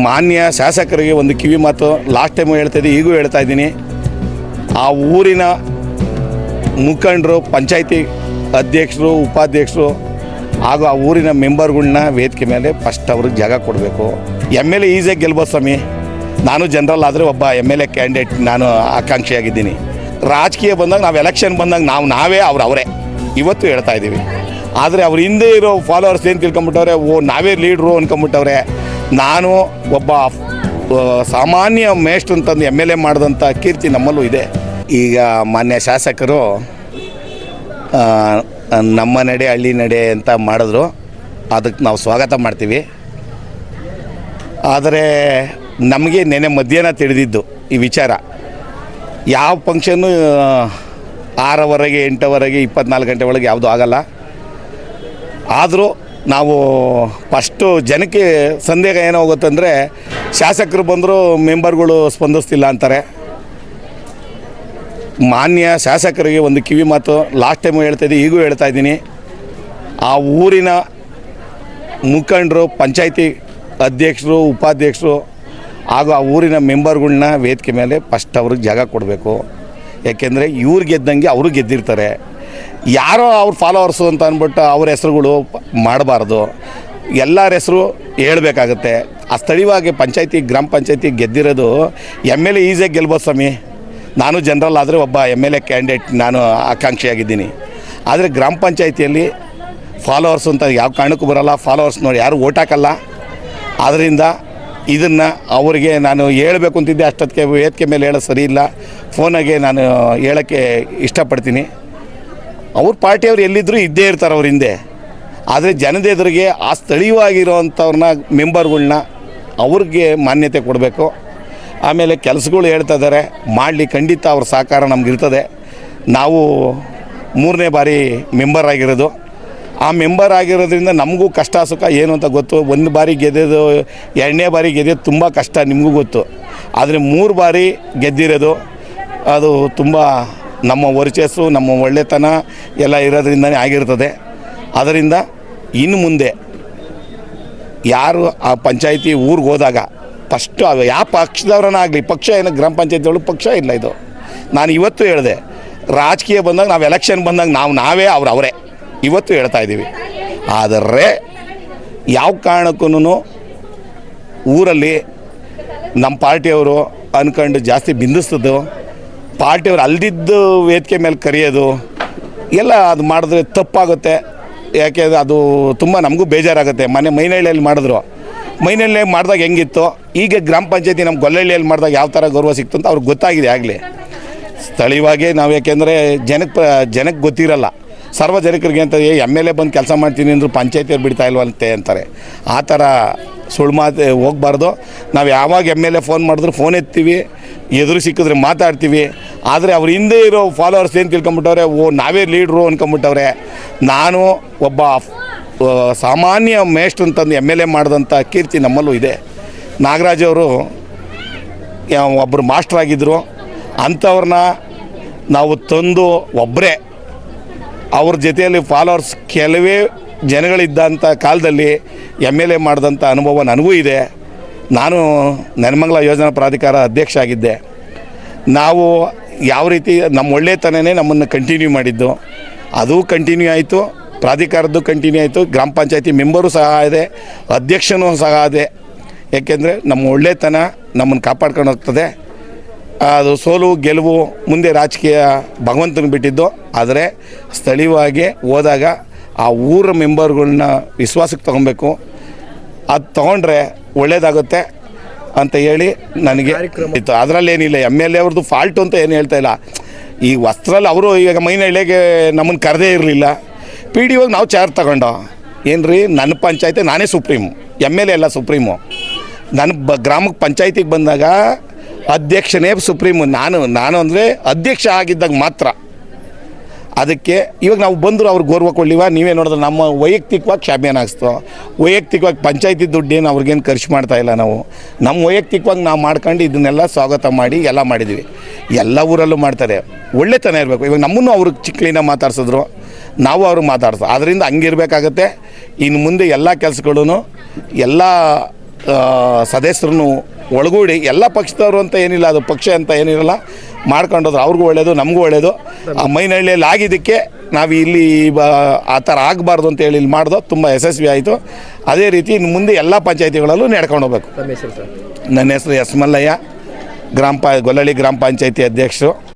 ಮಾನ್ಯ ಶಾಸಕರಿಗೆ ಒಂದು ಕಿವಿ ಮಾತು ಲಾಸ್ಟ್ ಟೈಮು ಹೇಳ್ತಾಯಿದ್ದೆ, ಈಗೂ ಹೇಳ್ತಾ ಇದ್ದೀನಿ. ಆ ಊರಿನ ಮುಖಂಡರು, ಪಂಚಾಯತಿ ಅಧ್ಯಕ್ಷರು, ಉಪಾಧ್ಯಕ್ಷರು ಹಾಗೂ ಆ ಊರಿನ ಮೆಂಬರ್ಗಳ್ನ ವೇದಿಕೆ ಮೇಲೆ ಫಸ್ಟ್ ಅವ್ರಿಗೆ ಜಾಗ ಕೊಡಬೇಕು. MLA ಈಸಿಯಾಗಿ ಗೆಲ್ಬೋದು ಸ್ವಾಮಿ. ನಾನು ಜನರಲ್ ಆದರೆ ಒಬ್ಬ MLA ಕ್ಯಾಂಡಿಡೇಟ್, ನಾನು ಆಕಾಂಕ್ಷಿಯಾಗಿದ್ದೀನಿ. ರಾಜಕೀಯ ಬಂದಾಗ ನಾವು ಎಲೆಕ್ಷನ್ ಬಂದಾಗ ನಾವೇ ಅವರೇ ಇವತ್ತು ಹೇಳ್ತಾ ಇದ್ದೀವಿ. ಆದರೆ ಅವ್ರ ಹಿಂದೆ ಇರೋ ಫಾಲೋವರ್ಸ್ ಏನು ತಿಳ್ಕೊಂಬಿಟ್ಟವ್ರೆ, ನಾವೇ ಲೀಡ್ರು ಅಂದ್ಕೊಂಬಿಟ್ಟವ್ರೆ. ನಾನು ಒಬ್ಬ ಸಾಮಾನ್ಯ ಮೇಷ್ಟ್ರು ಅಂತಂದು MLA ಮಾಡಿದಂಥ ಕೀರ್ತಿ ನಮ್ಮಲ್ಲೂ ಇದೆ. ಈಗ ಮಾನ್ಯ ಶಾಸಕರು ನಮ್ಮ ನಡೆ ಹಳ್ಳಿ ನಡೆ ಅಂತ ಮಾಡಿದ್ರು, ಅದಕ್ಕೆ ನಾವು ಸ್ವಾಗತ ಮಾಡ್ತೀವಿ. ಆದರೆ ನಮಗೆ ನೆನೆ ಮಧ್ಯಾಹ್ನ ತಿಳಿದಿದ್ದು ಈ ವಿಚಾರ. ಯಾವ ಫಂಕ್ಷನ್ನು 6ವರೆಗೆ 8ವರೆಗೆ 24 ಗಂಟೆ ಒಳಗೆ ಯಾವುದೂ ಆಗಲ್ಲ. ಆದರೂ ನಾವು ಫಸ್ಟು ಜನಕ್ಕೆ ಸಂದೇಹ ಏನಾಗುತ್ತಂದರೆ, ಶಾಸಕರು ಬಂದರೂ ಮೆಂಬರ್ಗಳು ಸ್ಪಂದಿಸ್ತಿಲ್ಲ ಅಂತಾರೆ. ಮಾನ್ಯ ಶಾಸಕರಿಗೆ ಒಂದು ಕಿವಿ ಮಾತು ಲಾಸ್ಟ್ ಟೈಮು ಹೇಳ್ತಾಯಿದ್ದೆ, ಈಗೂ ಹೇಳ್ತಾ ಇದ್ದೀನಿ. ಆ ಊರಿನ ಮುಖಂಡರು, ಪಂಚಾಯತಿ ಅಧ್ಯಕ್ಷರು, ಉಪಾಧ್ಯಕ್ಷರು ಹಾಗೂ ಆ ಊರಿನ ಮೆಂಬರ್ಗಳ್ನ ವೇದಿಕೆ ಮೇಲೆ ಫಸ್ಟ್ ಅವ್ರಿಗೆ ಜಾಗ ಕೊಡಬೇಕು. ಯಾಕೆಂದರೆ ಇವ್ರು ಗೆದ್ದಂಗೆ ಅವರು ಗೆದ್ದಿರ್ತಾರೆ. ಯಾರೋ ಅವ್ರ ಫಾಲೋವರ್ಸು ಅಂತ ಅಂದ್ಬಿಟ್ಟು ಅವ್ರ ಹೆಸ್ರುಗಳು ಮಾಡಬಾರ್ದು. ಎಲ್ಲರ ಹೆಸರು ಹೇಳಬೇಕಾಗತ್ತೆ. ಆ ಸ್ಥಳೀಯವಾಗಿ ಗ್ರಾಮ ಪಂಚಾಯತಿ ಗೆದ್ದಿರೋದು MLA ಈಸಿಯಾಗಿ ಗೆಲ್ಬೋದು ಸ್ವಾಮಿ. ನಾನು ಜನರಲ್ ಆದರೆ ಒಬ್ಬ MLA ಕ್ಯಾಂಡಿಡೇಟ್, ನಾನು ಆಕಾಂಕ್ಷಿಯಾಗಿದ್ದೀನಿ. ಆದರೆ ಗ್ರಾಮ ಪಂಚಾಯತಿಯಲ್ಲಿ ಫಾಲೋವರ್ಸ್ ಅಂತ ಯಾವ ಕಾರಣಕ್ಕೂ ಬರೋಲ್ಲ. ಫಾಲೋವರ್ಸ್ ನೋಡಿ ಯಾರು ಓಟ್ ಹಾಕಲ್ಲ. ಆದ್ದರಿಂದ ಇದನ್ನು ಅವರಿಗೆ ನಾನು ಹೇಳಬೇಕು ಅಂತಿದ್ದೆ, ಅಷ್ಟೊತ್ತಿಗೆ ವೇದಿಕೆ ಮೇಲೆ ಹೇಳೋದು ಸರಿ ಇಲ್ಲ. ಫೋನಾಗೆ ನಾನು ಹೇಳೋಕ್ಕೆ ಇಷ್ಟಪಡ್ತೀನಿ. ಅವ್ರ ಪಾರ್ಟಿಯವ್ರು ಎಲ್ಲಿದ್ದರೂ ಇದ್ದೇ ಇರ್ತಾರೆ ಅವ್ರ ಹಿಂದೆ. ಆದರೆ ಜನದ ಎದುರಿಗೆ ಆ ಸ್ಥಳೀಯವಾಗಿರೋವಂಥವ್ರನ್ನ ಮೆಂಬರ್ಗಳ್ನ ಅವ್ರಿಗೆ ಮಾನ್ಯತೆ ಕೊಡಬೇಕು. ಆಮೇಲೆ ಕೆಲಸಗಳು ಹೇಳ್ತಾ ಇದ್ದಾರೆ, ಮಾಡಲಿ. ಖಂಡಿತ ಅವ್ರ ಸಹಕಾರ ನಮಗಿರ್ತದೆ. ನಾವು 3ನೇ ಬಾರಿ ಮೆಂಬರ್ ಆಗಿರೋದು. ಆ ಮೆಂಬರ್ ಆಗಿರೋದ್ರಿಂದ ನಮಗೂ ಕಷ್ಟ ಸುಖ ಏನು ಅಂತ ಗೊತ್ತು. 1 ಬಾರಿ ಗೆದ್ದೋದು, 2ನೇ ಬಾರಿ ಗೆದ್ದೋದು ತುಂಬ ಕಷ್ಟ, ನಿಮಗೂ ಗೊತ್ತು. ಆದರೆ 3 ಬಾರಿ ಗೆದ್ದಿರೋದು ಅದು ತುಂಬ ನಮ್ಮ ವರ್ಚಸ್ಸು, ನಮ್ಮ ಒಳ್ಳೆತನ ಎಲ್ಲ ಇರೋದ್ರಿಂದನೇ ಆಗಿರ್ತದೆ. ಅದರಿಂದ ಇನ್ನು ಮುಂದೆ ಯಾರು ಆ ಪಂಚಾಯತಿ ಊರಿಗೆ ಹೋದಾಗ ಫಸ್ಟು ಯಾವ ಪಕ್ಷದವ್ರನ್ನ ಆಗಲಿ, ಪಕ್ಷ ಏನು ಗ್ರಾಮ ಪಂಚಾಯತಿ ಒಳಗೆ ಪಕ್ಷ ಇಲ್ಲ. ಇದು ನಾನು ಇವತ್ತು ಹೇಳಿದೆ, ರಾಜಕೀಯ ಬಂದಾಗ ನಾವು ಎಲೆಕ್ಷನ್ ಬಂದಾಗ ನಾವೇ ಅವರೇ ಇವತ್ತು ಹೇಳ್ತಾ ಇದ್ದೀವಿ. ಆದರೆ ಯಾವ ಕಾರಣಕ್ಕೂ ಊರಲ್ಲಿ ನಮ್ಮ ಪಾರ್ಟಿಯವರು ಅಂದ್ಕೊಂಡು ಜಾಸ್ತಿ ಬಿಂದಿಸ್ತದ್ದು, ಪಾರ್ಟಿಯವ್ರು ಅಲ್ದಿದ್ದು ವೇದಿಕೆ ಮೇಲೆ ಕರೆಯೋದು ಎಲ್ಲ ಅದು ಮಾಡಿದ್ರೆ ತಪ್ಪಾಗುತ್ತೆ. ಯಾಕೆಂದರೆ ಅದು ತುಂಬ ನಮಗೂ ಬೇಜಾರಾಗುತ್ತೆ. ಮೈನಹಳ್ಳಿಯಲ್ಲಿ ಮಾಡಿದ್ರು, ಮೈನಹಳ್ಳಿಯಲ್ಲಿ ಮಾಡಿದಾಗ ಹೆಂಗಿತ್ತು, ಈಗ ಗ್ರಾಮ ಪಂಚಾಯತಿ ನಮ್ಮ ಗೊಲ್ಲಹಳ್ಳಿಯಲ್ಲಿ ಮಾಡಿದಾಗ ಯಾವ ಥರ ಗೌರವ ಸಿಕ್ತು ಅಂತ ಅವ್ರಿಗೆ ಗೊತ್ತಾಗಿದೆ ಆಗಲೇ. ಸ್ಥಳೀಯವಾಗಿ ನಾವು ಯಾಕೆಂದರೆ ಜನಕ್ಕೆ ಗೊತ್ತಿರಲ್ಲ. ಸಾರ್ವಜನಿಕರಿಗೆ ಅಂತ MLA ಬಂದು ಕೆಲಸ ಮಾಡ್ತೀನಿ ಅಂದರು ಪಂಚಾಯತಿಯವ್ರು ಬಿಡ್ತಾ ಇಲ್ವಂತೆ ಅಂತಾರೆ. ಆ ಥರ ಸುಳ್ಳು ಮಾತು ಹೋಗಬಾರ್ದು. ನಾವು ಯಾವಾಗ MLA ಫೋನ್ ಮಾಡಿದ್ರು ಫೋನ್ ಎತ್ತೀವಿ, ಎದುರು ಸಿಕ್ಕಿದ್ರೆ ಮಾತಾಡ್ತೀವಿ. ಆದರೆ ಅವ್ರ ಹಿಂದೆ ಇರೋ ಫಾಲೋವರ್ಸ್ ಏನು ತಿಳ್ಕೊಂಬಿಟ್ಟವ್ರೆ, ನಾವೇ ಲೀಡ್ರು ಅಂದ್ಕೊಂಬಿಟ್ಟವ್ರೆ. ನಾನು ಒಬ್ಬ ಸಾಮಾನ್ಯ ಮೇಷ್ಟ್ರು ಅಂತಂದು MLA ಮಾಡಿದಂಥ ಕೀರ್ತಿ ನಮ್ಮಲ್ಲೂ ಇದೆ. ನಾಗರಾಜ್ ಅವರು ಒಬ್ಬರು ಮಾಸ್ಟ್ರಾಗಿದ್ದರು. ಅಂಥವ್ರನ್ನ ನಾವು ತಂದು ಒಬ್ಬರೇ ಅವ್ರ ಜೊತೆಯಲ್ಲಿ ಫಾಲೋವರ್ಸ್ ಕೆಲವೇ ಜನಗಳಿದ್ದಂಥ ಕಾಲದಲ್ಲಿ MLA ಮಾಡಿದಂಥ ಅನುಭವ ನನಗೂ ಇದೆ. ನಾನು ನೆಲಮಂಗಲ ಯೋಜನಾ ಪ್ರಾಧಿಕಾರ ಅಧ್ಯಕ್ಷ ಆಗಿದ್ದೆ. ನಾವು ಯಾವ ರೀತಿ ನಮ್ಮ ಒಳ್ಳೆತನನೇ ನಮ್ಮನ್ನು ಕಂಟಿನ್ಯೂ ಮಾಡಿದ್ದು, ಅದು ಕಂಟಿನ್ಯೂ ಆಯಿತು. ಪ್ರಾಧಿಕಾರದ್ದು ಕಂಟಿನ್ಯೂ ಆಯಿತು. ಗ್ರಾಮ ಪಂಚಾಯತಿ ಮೆಂಬರು ಸಹ ಇದೆ, ಅಧ್ಯಕ್ಷನೂ ಸಹ ಇದೆ. ಏಕೆಂದರೆ ನಮ್ಮ ಒಳ್ಳೆತನ ನಮ್ಮನ್ನು ಕಾಪಾಡ್ಕೊಂಡು ಹೋಗ್ತದೆ. ಅದು ಸೋಲು ಗೆಲುವು ಮುಂದೆ ರಾಜಕೀಯ ಭಗವಂತನ ಬಿಟ್ಟಿದ್ದು. ಆದರೆ ಸ್ಥಳೀಯವಾಗಿ ಹೋದಾಗ ಆ ಊರ ಮೆಂಬರ್ಗಳನ್ನ ವಿಶ್ವಾಸಕ್ಕೆ ತೊಗೊಬೇಕು. ಅದು ತೊಗೊಂಡ್ರೆ ಒಳ್ಳೆಯದಾಗುತ್ತೆ ಅಂತ ಹೇಳಿ ನನಗೆ ಇತ್ತು. ಅದರಲ್ಲೇನಿಲ್ಲ, MLA ಅವ್ರದ್ದು ಫಾಲ್ಟು ಅಂತ ಏನು ಹೇಳ್ತಾ ಇಲ್ಲ. ಈ ವಸ್ತ್ರಲ್ಲಿ ಅವರು ಈಗ ಮೈನಹಳ್ಳಿಗೆ ನಮ್ಮನ್ನು ಕರೆದೇ ಇರಲಿಲ್ಲ. PDOಗೆ ನಾವು ಚಾರ್ಜ್ ತಗೊಂಡು ಏನು ರೀ, ನನ್ನ ಪಂಚಾಯತಿ ನಾನೇ ಸುಪ್ರೀಮು, MLA ಎಲ್ಲ ಸುಪ್ರೀಮು. ನನ್ನ ಗ್ರಾಮಕ್ಕೆ ಪಂಚಾಯತಿಗೆ ಬಂದಾಗ ಅಧ್ಯಕ್ಷನೇ ಸುಪ್ರೀಮು. ನಾನು ಅಂದರೆ ಅಧ್ಯಕ್ಷ ಆಗಿದ್ದಾಗ ಮಾತ್ರ. ಅದಕ್ಕೆ ಇವಾಗ ನಾವು ಬಂದರೂ ಅವ್ರಿಗೆ ಗೌರವ ಕೊಡಲಿವ. ನೀವೇ ನೋಡಿದ್ರೆ ನಮ್ಮ ವೈಯಕ್ತಿಕವಾಗಿ ಶಾಮಿಯಾನ ಹಾಕ್ಸ್ತೋ, ವೈಯಕ್ತಿಕವಾಗಿ ಪಂಚಾಯತಿ ದುಡ್ಡೇನು ಅವ್ರಿಗೇನು ಖರ್ಚು ಮಾಡ್ತಾಯಿಲ್ಲ. ನಾವು ನಮ್ಮ ವೈಯಕ್ತಿಕವಾಗಿ ನಾವು ಮಾಡ್ಕೊಂಡು ಇದನ್ನೆಲ್ಲ ಸ್ವಾಗತ ಮಾಡಿ ಎಲ್ಲ ಮಾಡಿದ್ವಿ. ಎಲ್ಲ ಊರಲ್ಲೂ ಮಾಡ್ತಾರೆ. ಒಳ್ಳೆತನ ಇರಬೇಕು. ಇವಾಗ ನಮ್ಮನ್ನು ಅವ್ರಿಗೆ ಚಿಕ್ಕಲಿಂದ ಮಾತಾಡ್ಸಿದ್ರು, ನಾವು ಅವ್ರಿಗೆ ಮಾತಾಡ್ಸೋ. ಆದ್ದರಿಂದ ಹಂಗಿರಬೇಕಾಗತ್ತೆ. ಇನ್ನು ಮುಂದೆ ಎಲ್ಲ ಕೆಲಸಗಳೂ ಎಲ್ಲ ಸದಸ್ಯರನ್ನು ಒಳಗೂಡಿ ಎಲ್ಲ ಪಕ್ಷದವರು ಅಂತ ಏನಿಲ್ಲ, ಅದು ಪಕ್ಷ ಅಂತ ಏನಿರಲ್ಲ, ಮಾಡ್ಕೊಂಡೋದ್ರು ಅವ್ರಿಗೂ ಒಳ್ಳೆಯದು, ನಮಗೂ ಒಳ್ಳೆಯದು. ಆ ಮೈನಹಳ್ಳಿಯಲ್ಲಿ ಆಗಿದ್ದಕ್ಕೆ ನಾವು ಇಲ್ಲಿ ಆ ಥರ ಆಗಬಾರ್ದು ಅಂತೇಳಿ ಇಲ್ಲಿ ಮಾಡ್ದೋ ತುಂಬ ಯಶಸ್ವಿ ಆಯಿತು. ಅದೇ ರೀತಿ ಇನ್ನು ಮುಂದೆ ಎಲ್ಲ ಪಂಚಾಯತಿಗಳಲ್ಲೂ ನಡ್ಕೊಂಡು ಹೋಗ್ಬೇಕು. ತಮ್ಮ ಹೆಸರು ಸರ್? ನನ್ನ ಹೆಸರು ಎಸ್ ಮಲ್ಲಯ್ಯ, ಗೊಲ್ಲಳ್ಳಿ ಗ್ರಾಮ ಪಂಚಾಯತಿ ಅಧ್ಯಕ್ಷರು.